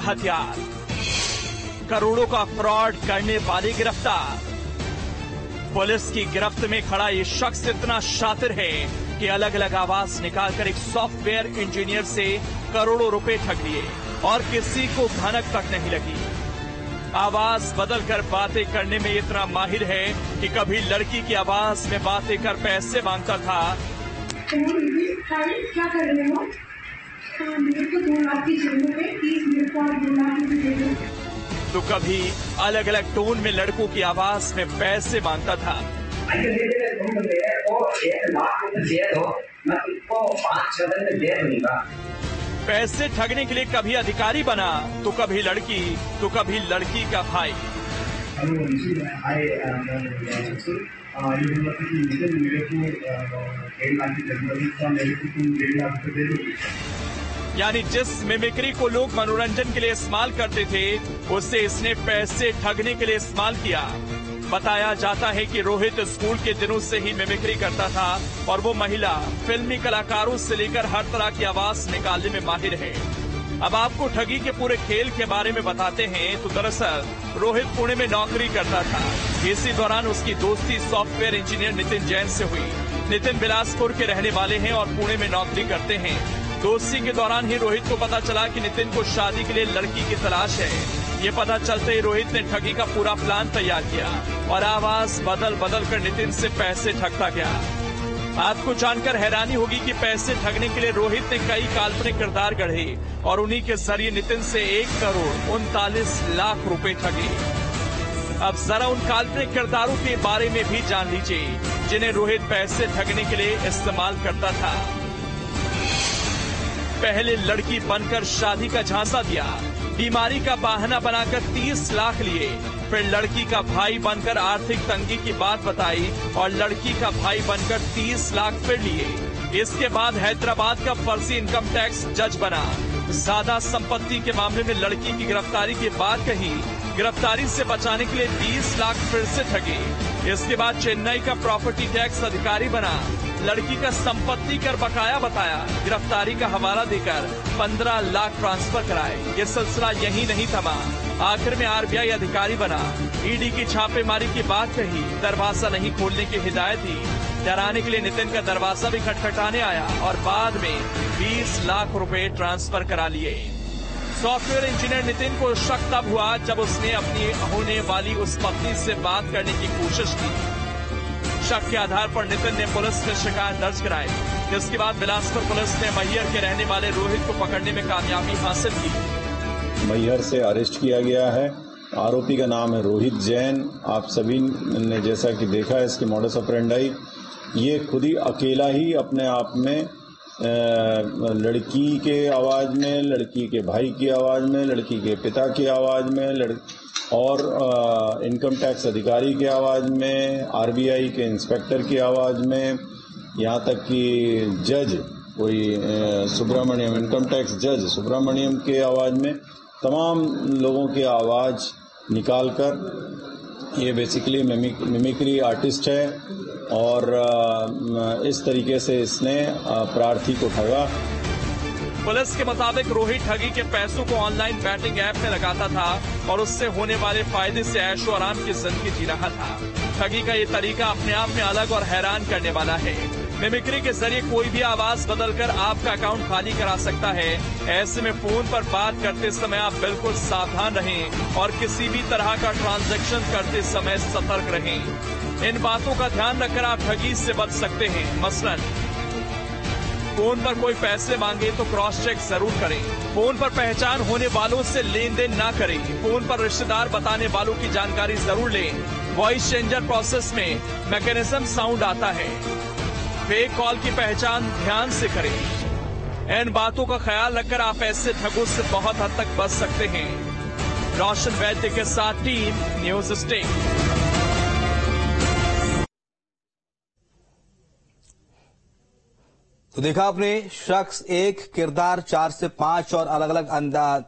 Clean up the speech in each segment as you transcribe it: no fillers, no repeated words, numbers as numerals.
हथियार। करोड़ों का फ्रॉड करने वाले गिरफ्तार। पुलिस की गिरफ्त में खड़ा ये शख्स इतना शातिर है कि अलग अलग आवाज निकालकर एक सॉफ्टवेयर इंजीनियर से करोड़ों रुपए ठग लिए और किसी को भनक तक नहीं लगी। आवाज बदलकर बातें करने में इतना माहिर है कि कभी लड़की की आवाज में बातें कर पैसे मांगता था। क्या कर रहे हो? मेरे को 2 लाख की जरूरत है, प्लीज मेरे को 2 लाख रुपए दे दो। तो कभी अलग अलग टोन में लड़कों की आवाज में पैसे मांगता था। पैसे ठगने के लिए कभी अधिकारी बना तो कभी लड़की तो कभी लड़की का भाई। यानी जिस मिमिक्री को लोग मनोरंजन के लिए इस्तेमाल करते थे उससे इसने पैसे ठगने के लिए इस्तेमाल किया। बताया जाता है कि रोहित स्कूल के दिनों से ही मिमिक्री करता था और वो महिला फिल्मी कलाकारों से लेकर हर तरह की आवाज निकालने में माहिर है। अब आपको ठगी के पूरे खेल के बारे में बताते हैं। तो दरअसल रोहित पुणे में नौकरी करता था। इसी दौरान उसकी दोस्ती सॉफ्टवेयर इंजीनियर नितिन जैन से हुई। नितिन बिलासपुर के रहने वाले हैं और पुणे में नौकरी करते हैं। दोस्ती के दौरान ही रोहित को पता चला कि नितिन को शादी के लिए लड़की की तलाश है। ये पता चलते ही रोहित ने ठगी का पूरा प्लान तैयार किया और आवाज बदल बदल कर नितिन से पैसे ठगता गया। आपको जानकर हैरानी होगी कि पैसे ठगने के लिए रोहित ने कई काल्पनिक किरदार गढ़े और उन्हीं के जरिए नितिन से 1,39,00,000 रुपए ठगे। अब जरा उन काल्पनिक किरदारों के बारे में भी जान लीजिए जिन्हें रोहित पैसे ठगने के लिए इस्तेमाल करता था। पहले लड़की बनकर शादी का झांसा दिया, बीमारी का बहाना बनाकर 30 लाख लिए, फिर लड़की का भाई बनकर आर्थिक तंगी की बात बताई और लड़की का भाई बनकर 30 लाख फिर लिए। इसके बाद हैदराबाद का फर्जी इनकम टैक्स जज बना। ज्यादा संपत्ति के मामले में लड़की की गिरफ्तारी की बात कही। गिरफ्तारी से बचाने के लिए 20 लाख फिर से ठगे। इसके बाद चेन्नई का प्रॉपर्टी टैक्स अधिकारी बना। लड़की का संपत्ति कर बकाया बताया। गिरफ्तारी का हवाला देकर 15 लाख ट्रांसफर कराए। ये सिलसिला यही नहीं थमा, आखिर में आरबीआई अधिकारी बना। ईडी की छापेमारी की बात कही, दरवाजा नहीं खोलने की हिदायत दी। डराने के लिए नितिन का दरवाजा भी खटखटाने आया और बाद में 20 लाख रुपए ट्रांसफर करा लिए। सॉफ्टवेयर इंजीनियर नितिन को शक तब हुआ जब उसने अपनी होने वाली उस पत्नी से बात करने की कोशिश की। शक के आधार पर नितिन ने पुलिस में शिकायत दर्ज कराई। जिसके बाद बिलासपुर पुलिस ने मैहर के रहने वाले रोहित को पकड़ने में कामयाबी हासिल की। मैहर से अरेस्ट किया गया है। आरोपी का नाम है रोहित जैन। आप सभी ने जैसा कि देखा है इसकी मॉडस ऑपरेंडाई, ये खुद ही अकेला ही अपने आप में लड़की के आवाज में, लड़की के भाई की आवाज में, लड़की के पिता की आवाज में और इनकम टैक्स अधिकारी की आवाज में, आरबीआई के इंस्पेक्टर की आवाज में, यहाँ तक कि जज कोई सुब्रमण्यम, इनकम टैक्स जज सुब्रमण्यम के आवाज में, तमाम लोगों की आवाज निकालकर ये बेसिकली मिमिक्री आर्टिस्ट है और इस तरीके से इसने प्रार्थी को ठगा। पुलिस के मुताबिक रोहित ठगी के पैसों को ऑनलाइन बैटिंग ऐप में लगाता था और उससे होने वाले फायदे से ऐशो आराम की जिंदगी जी रहा था। ठगी का ये तरीका अपने आप में अलग और हैरान करने वाला है। मिमिक्री के जरिए कोई भी आवाज बदलकर आपका अकाउंट खाली करा सकता है। ऐसे में फोन पर बात करते समय आप बिल्कुल सावधान रहें और किसी भी तरह का ट्रांजैक्शन करते समय सतर्क रहें। इन बातों का ध्यान रखकर आप ठगी से बच सकते हैं। मसलन फोन पर कोई पैसे मांगे तो क्रॉस चेक जरूर करें। फोन पर पहचान होने वालों से लेन देन ना करें। फोन पर रिश्तेदार बताने वालों की जानकारी जरूर लें। वॉइस चेंजर प्रोसेस में मैकेनिज्म साउंड आता है। फेक कॉल की पहचान ध्यान से करें। इन बातों का ख्याल रखकर आप ऐसे ठगों से बहुत हद तक बच सकते हैं। रोशन वैद्य के साथ टीम न्यूज स्टेट। तो देखा आपने, शख्स एक किरदार 4 से 5 और अलग अलग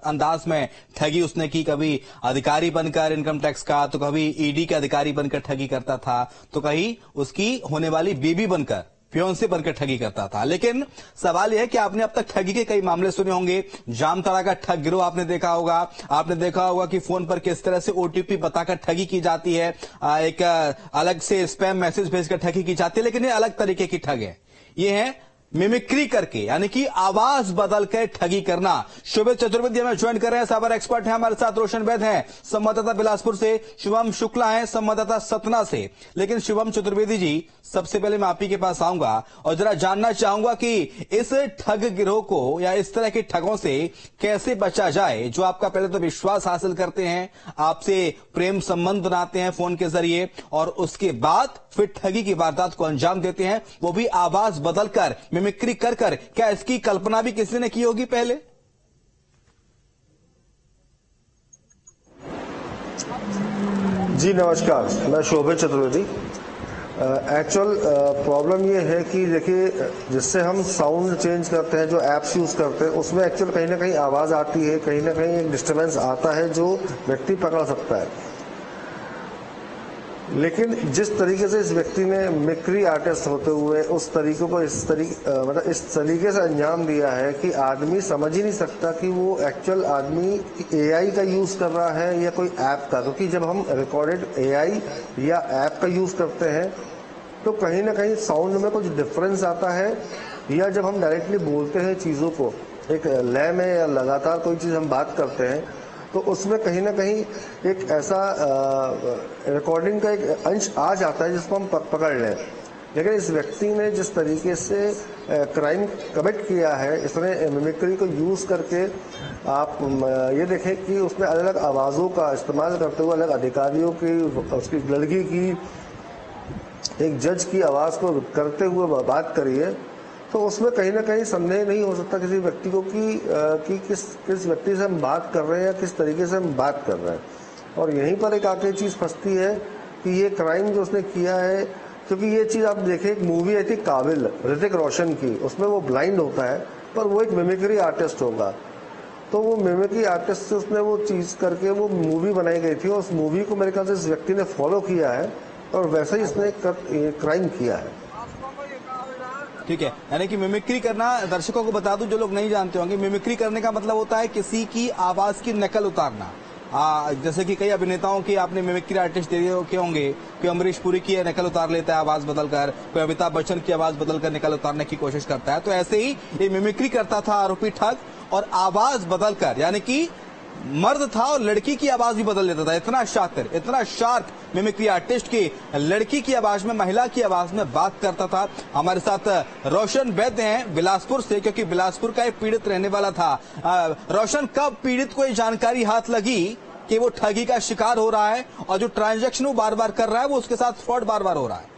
अंदाज में ठगी उसने की। कभी अधिकारी बनकर इनकम टैक्स का, तो कभी ईडी के अधिकारी बनकर ठगी करता था, तो कहीं उसकी होने वाली बीबी बनकर फियोंसे बनकर ठगी करता था। लेकिन सवाल यह है कि आपने अब तक ठगी के कई मामले सुने होंगे। जामताड़ा का ठग गिरोह आपने देखा होगा। आपने देखा होगा कि फोन पर किस तरह से ओटीपी बताकर ठगी की जाती है, एक अलग से स्पैम मैसेज भेजकर ठगी की जाती है। लेकिन ये अलग तरीके की ठग है। ये है मिमिक्री करके, यानी कि आवाज बदल कर ठगी करना। शोभित चतुर्वेदी हमें ज्वाइन कर रहे हैं, साइबर एक्सपर्ट हैं हमारे साथ। रोशन वैद हैं संवाददाता बिलासपुर से, शिवम शुक्ला हैं संवाददाता सतना से। लेकिन शिवम चतुर्वेदी जी, सबसे पहले मैं आप ही के पास आऊंगा और जरा जानना चाहूंगा कि इस ठग गिरोह को या इस तरह के ठगों से कैसे बचा जाए, जो आपका पहले तो विश्वास हासिल करते हैं, आपसे प्रेम संबंध बनाते हैं फोन के जरिए और उसके बाद फिर ठगी की वारदात को अंजाम देते हैं, वो भी आवाज बदलकर, मिमिक्री कर कर। क्या इसकी कल्पना भी किसी ने की होगी पहले? जी नमस्कार, मैं शोभित चतुर्वेदी। एक्चुअल प्रॉब्लम ये है कि देखिए, जिससे हम साउंड चेंज करते हैं, जो एप्स यूज करते हैं, उसमें एक्चुअल कहीं ना कहीं आवाज आती है, कहीं ना कहीं एक डिस्टर्बेंस आता है जो व्यक्ति पकड़ सकता है। लेकिन जिस तरीके से इस व्यक्ति ने मिमिक्री आर्टिस्ट होते हुए उस तरीके को इस तरीके से अंजाम दिया है कि आदमी समझ ही नहीं सकता कि वो एक्चुअल आदमी एआई का यूज कर रहा है या कोई ऐप का। क्योंकि जब हम रिकॉर्डेड एआई या ऐप का यूज करते हैं तो कहीं ना कहीं साउंड में कुछ डिफरेंस आता है, या जब हम डायरेक्टली बोलते हैं चीज़ों को एक लय में या लगातार कोई चीज़ हम बात करते हैं तो उसमें कहीं ना कहीं एक ऐसा रिकॉर्डिंग का एक अंश आ जाता है जिसको हम पकड़ लें। लेकिन इस व्यक्ति ने जिस तरीके से क्राइम कमिट किया है, इसने मिमिक्री को यूज़ करके, आप ये देखें कि उसने अलग अलग आवाज़ों का इस्तेमाल करते हुए अलग अधिकारियों की, उसकी लड़की की, एक जज की आवाज़ को करते हुए बात करी है, तो उसमें कहीं ना कहीं संदेह नहीं हो सकता किसी व्यक्ति को कि किस व्यक्ति से हम बात कर रहे हैं या किस तरीके से हम बात कर रहे हैं। और यहीं पर एक आखिरी चीज़ फंसती है कि ये क्राइम जो उसने किया है, क्योंकि ये चीज़ आप देखें, एक मूवी आई थी काबिल ऋतिक रोशन की, उसमें वो ब्लाइंड होता है पर वो एक मिमिक्री आर्टिस्ट होगा। तो वो मिमिक्री आर्टिस्ट से उसने वो चीज़ करके वो मूवी बनाई गई थी और उस मूवी को मेरे ख्याल से इस व्यक्ति ने फॉलो किया है और वैसे ही इसने क्राइम किया है। ठीक है, यानी कि मिमिक्री करना, दर्शकों को बता दूं जो लोग नहीं जानते होंगे, मिमिक्री करने का मतलब होता है किसी की आवाज की नकल उतारना। जैसे कि कई अभिनेताओं की आपने मिमिक्री आर्टिस्ट देखे होंगे, कोई अमरीश पुरी की नकल उतार लेता है आवाज बदलकर, कोई अमिताभ बच्चन की आवाज बदलकर नकल उतारने की कोशिश करता है। तो ऐसे ही ये मिमिक्री करता था आरोपी ठग, और आवाज बदलकर, यानी कि मर्द था और लड़की की आवाज भी बदल देता था। इतना शातिर, इतना शार्प मिमिक्री आर्टिस्ट की लड़की की आवाज में, महिला की आवाज में बात करता था। हमारे साथ रोशन वैद हैं बिलासपुर से, क्योंकि बिलासपुर का एक पीड़ित रहने वाला था। रोशन, कब पीड़ित को ये जानकारी हाथ लगी कि वो ठगी का शिकार हो रहा है और जो ट्रांजैक्शन वो बार बार कर रहा है वो उसके साथ फ्रॉड बार बार हो रहा है?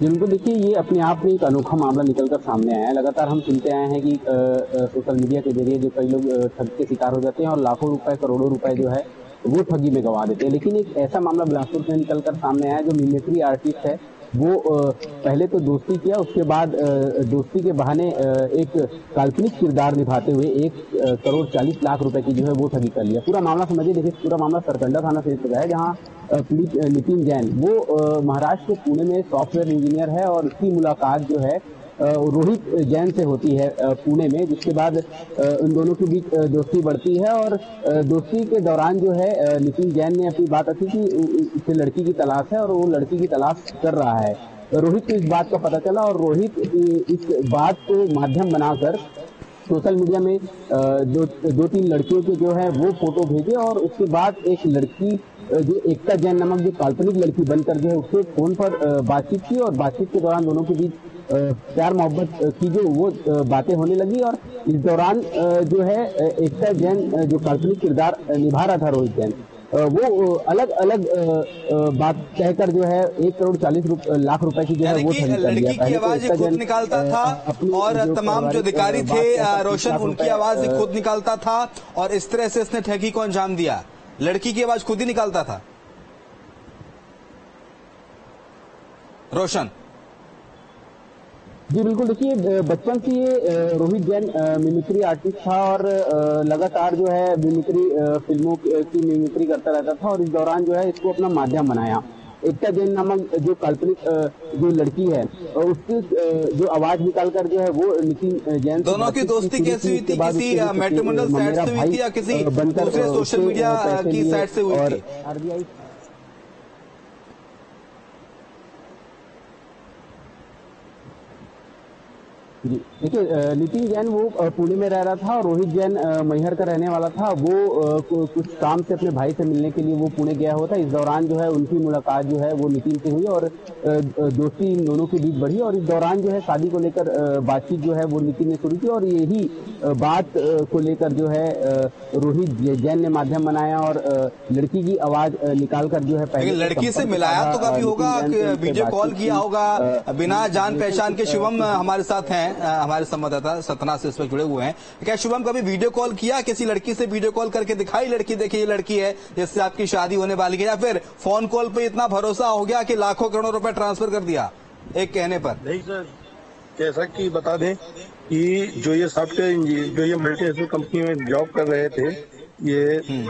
जिनको देखिए, ये अपने आप में एक अनोखा मामला निकलकर सामने आया है। लगातार हम सुनते आए हैं कि सोशल मीडिया के जरिए जो कई लोग ठग के शिकार हो जाते हैं और लाखों रुपए, करोड़ों रुपए जो है वो ठगी में गंवा देते हैं। लेकिन एक ऐसा मामला बिलासपुर में निकलकर सामने आया, जो मिमिक्री आर्टिस्ट है वो पहले तो दोस्ती किया, उसके बाद दोस्ती के बहाने एक काल्पनिक किरदार निभाते हुए 1,40,00,000 रुपए की जो है वो ठगी कर लिया। पूरा मामला समझिए, देखिए पूरा मामला सरकंडा थाना से लगा है, जहाँ पीड़ित नितिन जैन, वो महाराष्ट्र के पुणे में सॉफ्टवेयर इंजीनियर है और उसकी मुलाकात जो है रोहित जैन से होती है पुणे में, जिसके बाद उन दोनों के बीच दोस्ती बढ़ती है। और दोस्ती के दौरान जो है नितिन जैन ने अपनी बात रखी कि उसे लड़की की तलाश है और वो लड़की की तलाश कर रहा है। रोहित को इस बात का पता चला और रोहित इस बात को माध्यम बनाकर सोशल मीडिया में दो तीन लड़कियों के जो है वो फोटो भेजे और उसके बाद एक लड़की जो एकता जैन नामक जो काल्पनिक लड़की बनकर जो है उससे फोन पर बातचीत की और बातचीत के दौरान दोनों के बीच प्यार मोहब्बत की जो वो बातें होने लगी। और इस दौरान जो है एकता जैन जो काल्पनिक किरदार निभा रहा था रोहित जैन, वो अलग अलग बात कहकर जो है 1,40,00,000 रुपए की जो है वो ठगी कर लिया। लड़की की आवाज खुद निकालता था और तमाम जो अधिकारी थे रोशन, उनकी आवाज खुद निकालता था और इस तरह से इसने ठगी को अंजाम दिया। लड़की की आवाज खुद ही निकालता था रोशन। जी बिल्कुल, देखिए बचपन से ये रोहित जैन मिमिक्री आर्टिस्ट था और लगातार जो है मिमिक्री फिल्मों की मिमिक्री करता रहता था और इस दौरान जो है इसको अपना माध्यम बनाया। एकता जैन नामक जो काल्पनिक जो लड़की है उसकी जो आवाज निकालकर जो है वो नितिन जैन दोनों की दोस्ती कैसी हुई थी? किसी मैट्रिमोनियल साइट से हुई थी या किसी दूसरे सोशल मीडिया की साइट से हुई थी? आरबीआई जी देखिए, नितिन जैन वो पुणे में रह रहा था और रोहित जैन मैहर का रहने वाला था। वो कुछ काम से अपने भाई से मिलने के लिए वो पुणे गया हुआ था। इस दौरान जो है उनकी मुलाकात जो है वो नितिन से हुई और दोस्ती इन दोनों के बीच बढ़ी और इस दौरान जो है शादी को लेकर बातचीत जो है वो नितिन ने शुरू की और यही बात को लेकर जो है रोहित जैन ने माध्यम बनाया और लड़की की आवाज निकालकर जो है पहले लड़की से मिलाया तो कभी होगा, वीडियो कॉल किया होगा बिना जान पहचान के? शिवम हमारे साथ हैं, हमारे संवाददाता सतना से इस वक्त जुड़े हुए हैं। क्या शिवम कभी वीडियो कॉल किया किसी लड़की से? वीडियो कॉल करके दिखाई लड़की, देखिए ये लड़की है जिससे आपकी शादी होने वाली है, या फिर फोन कॉल पे इतना भरोसा हो गया कि लाखों करोड़ों रुपए ट्रांसफर कर दिया एक कहने पर? नहीं सर, जैसा कि बता दें कि जो ये सॉफ्टवेयर इंजीनियर जो ये मल्टीनेशनल कंपनी में जॉब कर रहे थे, ये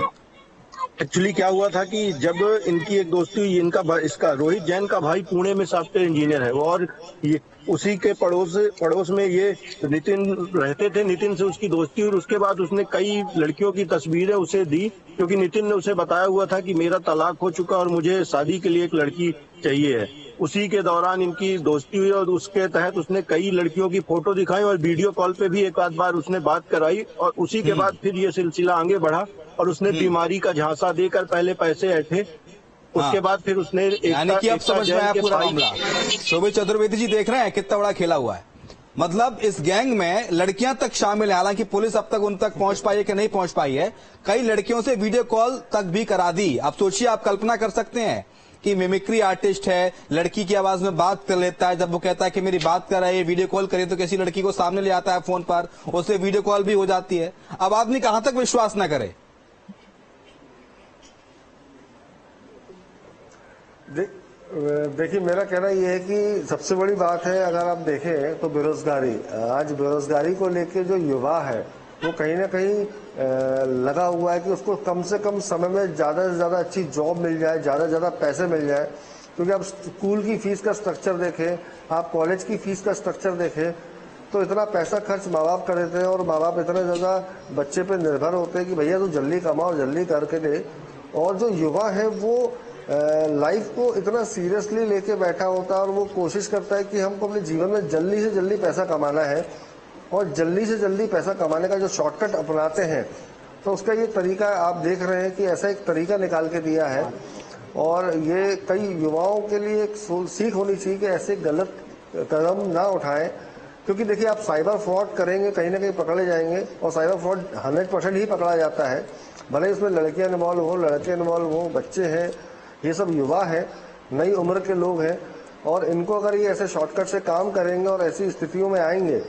एक्चुअली क्या हुआ था कि जब इनकी एक दोस्ती हुई, इसका रोहित जैन का भाई पुणे में सॉफ्टवेयर इंजीनियर है और ये उसी के पड़ोस में ये नितिन रहते थे। नितिन से उसकी दोस्ती और उसके बाद उसने कई लड़कियों की तस्वीरें उसे दी, क्योंकि नितिन ने उसे बताया हुआ था कि मेरा तलाक हो चुका और मुझे शादी के लिए एक लड़की चाहिए है। उसी के दौरान इनकी दोस्ती हुई और उसके तहत उसने कई लड़कियों की फोटो दिखाई और वीडियो कॉल पे भी एक आध बार उसने बात कराई और उसी के बाद फिर ये सिलसिला आगे बढ़ा और उसने बीमारी का झांसा देकर पहले पैसे ऐंठे, उसके बाद फिर उसने यानी कि अब समझ में आया पूरा मामला। शोभित चतुर्वेदी जी देख रहे हैं कितना बड़ा खेला हुआ है। मतलब इस गैंग में लड़कियां तक शामिल है, हालांकि पुलिस अब तक उन तक पहुंच पाई है कि नहीं पहुंच पाई है। कई लड़कियों से वीडियो कॉल तक भी करा दी। अब सोचिए, आप कल्पना कर सकते हैं कि मिमिक्री आर्टिस्ट है, लड़की की आवाज में बात कर लेता है, जब वो कहता है कि मेरी बात कर रहा है, वीडियो कॉल करिए, तो किसी लड़की को सामने ले आता है फोन पर, उससे वीडियो कॉल भी हो जाती है। अब आदमी कहां तक विश्वास न करे? देखिए, मेरा कहना यह है कि सबसे बड़ी बात है, अगर आप देखें तो बेरोजगारी। आज बेरोजगारी को लेकर जो युवा है वो कहीं ना कहीं लगा हुआ है कि उसको कम से कम समय में ज्यादा से ज्यादा अच्छी जॉब मिल जाए, ज्यादा से ज्यादा पैसे मिल जाए। क्योंकि आप स्कूल की फीस का स्ट्रक्चर देखें, आप कॉलेज की फीस का स्ट्रक्चर देखें, तो इतना पैसा खर्च माँ बाप कर देते हैं और माँ बाप इतना ज्यादा बच्चे पे निर्भर होते हैं कि भैया तू जल्दी कमाओ, जल्दी करके दे। और जो युवा है वो लाइफ को इतना सीरियसली लेके बैठा होता है और वो कोशिश करता है कि हमको अपने जीवन में जल्दी से जल्दी पैसा कमाना है और जल्दी से जल्दी पैसा कमाने का जो शॉर्टकट अपनाते हैं, तो उसका ये तरीका आप देख रहे हैं कि ऐसा एक तरीका निकाल के दिया है। और ये कई युवाओं के लिए एक सीख होनी चाहिए कि ऐसे गलत कदम ना उठाएं, क्योंकि देखिए आप साइबर फ्रॉड करेंगे कहीं ना कहीं पकड़े जाएंगे और साइबर फ्रॉड 100% ही पकड़ा जाता है। भले इसमें लड़कियां इन्वॉल्व हो, लड़के इन्वॉल्व हो, बच्चे हैं, ये सब युवा है, नई उम्र के लोग हैं और इनको अगर ये ऐसे शॉर्टकट से काम करेंगे और ऐसी स्थितियों में आएंगे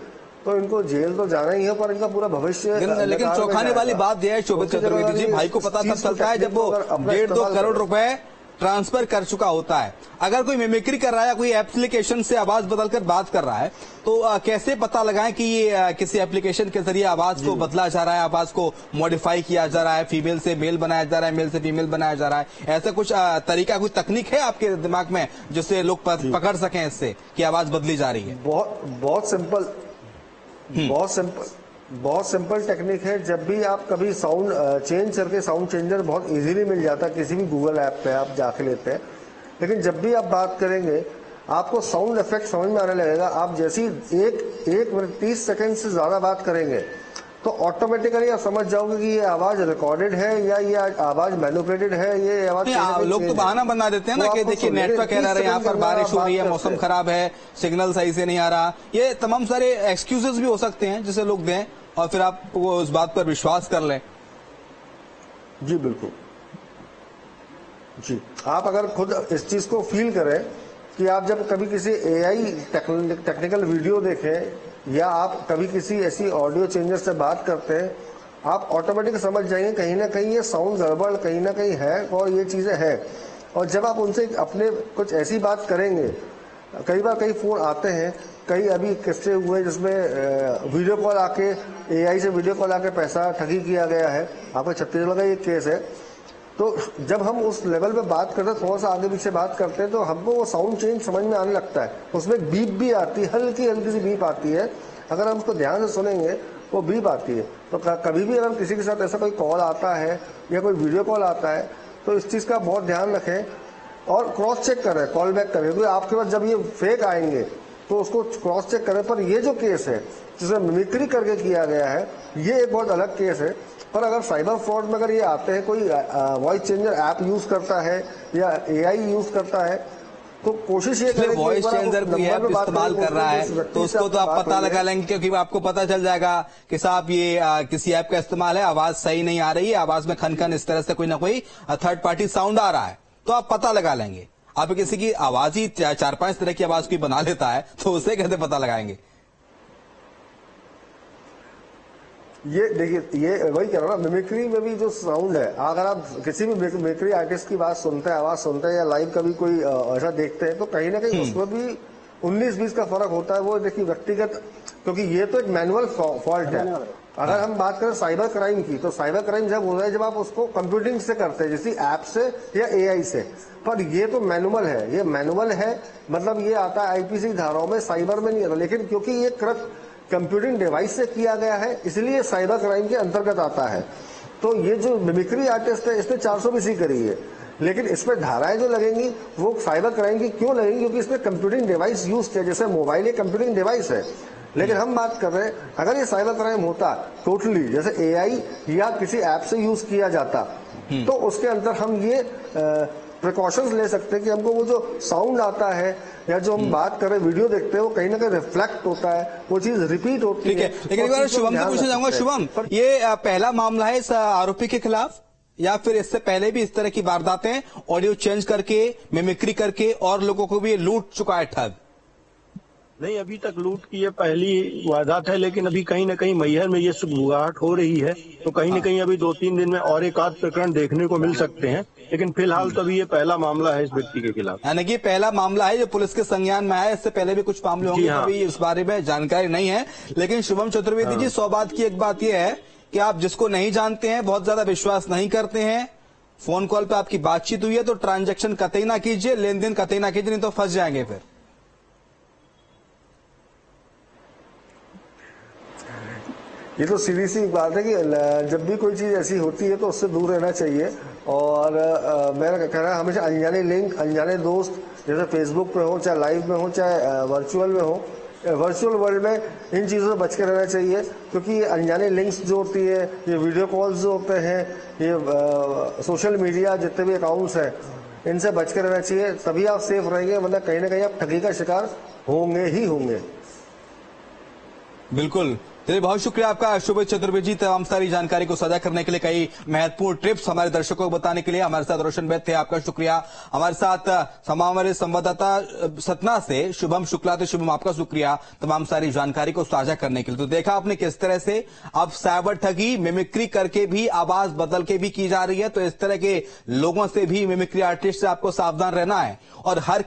तो इनको जेल तो जाना ही है, पर इनका पूरा भविष्य। लेकिन चौंकाने वाली बात यह है शोभित चतुर्वेदी जी, भाई को पता तब चलता है जब वो 1.5-2 करोड़ रुपए ट्रांसफर कर चुका होता है। अगर कोई मिमिक्री कर रहा है, कोई एप्लीकेशन से आवाज बदलकर बात कर रहा है, तो कैसे पता लगाएं कि ये किसी एप्लीकेशन के जरिए आवाज को बदला जा रहा है, आवाज को मॉडिफाई किया जा रहा है, फीमेल से मेल बनाया जा रहा है, मेल से फीमेल बनाया जा रहा है? ऐसा कुछ तरीका, कुछ तकनीक है आपके दिमाग में जिससे लोग पकड़ सकें इससे कि आवाज बदली जा रही है? बहुत सिंपल टेक्निक है। जब भी आप कभी साउंड चेंज करके, साउंड चेंजर बहुत इजीली मिल जाता है, किसी भी गूगल ऐप पे आप जाके लेते हैं, लेकिन जब भी आप बात करेंगे आपको साउंड इफेक्ट समझ में आने लगेगा। आप जैसी एक मिनट 30 सेकंड से ज्यादा बात करेंगे तो ऑटोमेटिकली आप समझ जाओगे कि ये आवाज रिकॉर्डेड है या ये आवाज मैनिपुलेटेड है। ये आवाज लोग तो बहाना बना देते हैं ना कि देखिए नेटवर्क एरर है, यहाँ पर बारिश हो रही है, मौसम खराब है, सिग्नल सही से नहीं आ रहा। ये तमाम सारे एक्सक्यूजेस भी हो सकते हैं जिसे लोग दें और फिर आप उस बात पर विश्वास कर लें। जी बिल्कुल जी, आप अगर खुद इस चीज को फील करें कि आप जब कभी किसी एआई टेक्निकल वीडियो देखें या आप कभी किसी ऐसी ऑडियो चेंजर से बात करते हैं, आप ऑटोमेटिक समझ जाएंगे कहीं ना कहीं ये साउंड गड़बड़ कहीं ना कहीं है और ये चीजें हैं। और जब आप उनसे अपने कुछ ऐसी बात करेंगे कई बार कई फोन आते हैं, कई अभी किस्से हुए जिसमें वीडियो कॉल आके AI से वीडियो कॉल आके पैसा ठगी किया गया है। आपको छत्तीसगढ़ का ये केस है। तो जब हम उस लेवल पे बात करते हैं, थोड़ा सा आगे पीछे बात करते हैं, तो हमको वो साउंड चेंज समझ में आने लगता है। उसमें एक बीप भी आती है, हल्की हल्की सी बीप आती है। अगर हम उसको ध्यान से सुनेंगे वो बीप आती है। तो कभी भी अगर किसी के साथ ऐसा कोई कॉल आता है या कोई वीडियो कॉल आता है तो इस चीज का बहुत ध्यान रखें और क्रॉस चेक करें, कॉल बैक करें। क्योंकि आपके पास जब ये फेक आएंगे तो उसको क्रॉस चेक करें। पर ये जो केस है जिसमें मिमिक्री करके किया गया है, ये एक बहुत अलग केस है। पर अगर साइबर फ्रॉड में अगर ये आते हैं, कोई वॉइस चेंजर ऐप यूज करता है या AI यूज करता है, तो कोशिश ये करें वॉइस चेंजर कोई ऐप इस्तेमाल कर रहा है तो उसको तो आप पता लगा लेंगे, क्योंकि आपको पता चल जाएगा कि साहब ये किसी ऐप का इस्तेमाल है, आवाज सही नहीं आ रही है, आवाज में खनखन इस तरह से कोई ना कोई थर्ड पार्टी साउंड आ रहा है, तो आप पता लगा लेंगे। आप किसी की आवाज ही 4-5 तरह की आवाज कोई बना लेता है तो उसे कैसे पता लगाएंगे? ये देखिए, ये वही कह रहा हूँ ना, मिमिक्री में भी जो साउंड है, अगर आप किसी भी मिमिक्री आर्टिस्ट की बात सुनते हैं, आवाज सुनते हैं या लाइव कभी कोई ऐसा देखते हैं, तो कहीं ना कहीं उसमें भी 19-20 का फर्क होता है। वो देखिए व्यक्तिगत, क्योंकि ये तो एक मैनुअल फॉल्ट है। अगर हम बात करें साइबर क्राइम की, तो साइबर क्राइम जब हो रहा है जब आप उसको कंप्यूटिंग से करते हैं, जैसे ऐप से या AI से। पर ये तो मैनुअल है, ये मैनुअल है, मतलब ये आता है IPC धाराओं में, साइबर में नहीं आता। लेकिन क्योंकि ये कंप्यूटिंग डिवाइस से किया गया है, इसलिए साइबर क्राइम के अंतर्गत आता है। तो ये जो मिमिक्री आर्टिस्ट है, इसने 420 करी है, लेकिन इसमें धाराएं जो लगेंगी वो साइबर क्राइम की क्यों लगेंगी? क्योंकि इसमें कंप्यूटिंग डिवाइस यूज किया। जैसे मोबाइल एक कंप्यूटिंग डिवाइस है, लेकिन हम बात कर रहे हैं अगर ये साइबर क्राइम होता टोटली, जैसे AI या किसी ऐप से यूज किया जाता, तो उसके अंदर हम ये प्रिकॉशंस ले सकते हैं कि हमको वो जो साउंड आता है या जो हम बात कर रहे वीडियो देखते हैं, वो कहीं ना कहीं रिफ्लेक्ट होता है, वो चीज रिपीट होती है। ठीक है, लेकिन एक बार शुभम से पूछना चाहूंगा, शुभम ये पहला मामला है इस आरोपी के खिलाफ या फिर इससे पहले भी इस तरह की वारदातें ऑडियो चेंज करके, मिमिक्री करके और लोगों को भी लूट चुका है ठग? नहीं, अभी तक लूट की ये पहली वारदात है, लेकिन अभी कहीं न कहीं मैहर में ये सुगबुगाहट हो रही है, तो कहीं न कहीं अभी 2-3 दिन में और एक आध प्रकरण देखने को मिल सकते हैं। लेकिन फिलहाल तो अभी ये पहला मामला है इस व्यक्ति के खिलाफ। यानी कि पहला मामला है जो पुलिस के संज्ञान में आया। इससे पहले भी कुछ मामले होंगे, अभी इस बारे में जानकारी नहीं है। लेकिन शुभम चतुर्वेदी जी, 100 बात की एक बात यह है कि आप जिसको नहीं जानते हैं, बहुत ज्यादा विश्वास नहीं करते हैं, फोन कॉल पे आपकी बातचीत हुई है तो ट्रांजैक्शन कतई ना कीजिए, लेन देन कतई ना कीजिए, नहीं तो फंस जाएंगे फिर। ये तो सीधी सी बात है कि जब भी कोई चीज ऐसी होती है तो उससे दूर रहना चाहिए। और मेरा कहना है हमेशा अनजाने लिंक, अनजाने दोस्त, जैसे फेसबुक पे हो, चाहे लाइव में हो, चाहे वर्चुअल में हो, वर्चुअल वर्ल्ड में इन चीज़ों से बच के रहना चाहिए। क्योंकि ये अनजाने लिंक्स जो होती है, ये वीडियो कॉल्स जो होते हैं, ये सोशल मीडिया जितने भी अकाउंट्स हैं, इनसे बच के रहना चाहिए, तभी आप सेफ रहेंगे, वरना कहीं ना कहीं आप ठगी का शिकार होंगे ही होंगे। बिल्कुल, चलिए बहुत शुक्रिया आपका शुभ चतुर्वेदी जी, तमाम सारी जानकारी को साझा करने के लिए, कई महत्वपूर्ण टिप्स हमारे दर्शकों को बताने के लिए। हमारे साथ रोशन वैद्य थे, आपका शुक्रिया। हमारे साथ हमारे संवाददाता सतना से शुभम शुक्ला थे, शुभम आपका शुक्रिया तमाम सारी जानकारी को साझा करने के लिए। तो देखा आपने किस तरह से अब साइबर ठगी मिमिक्री करके भी, आवाज बदल के भी की जा रही है। तो इस तरह के लोगों से भी, मिमिक्री आर्टिस्ट से आपको सावधान रहना है और हर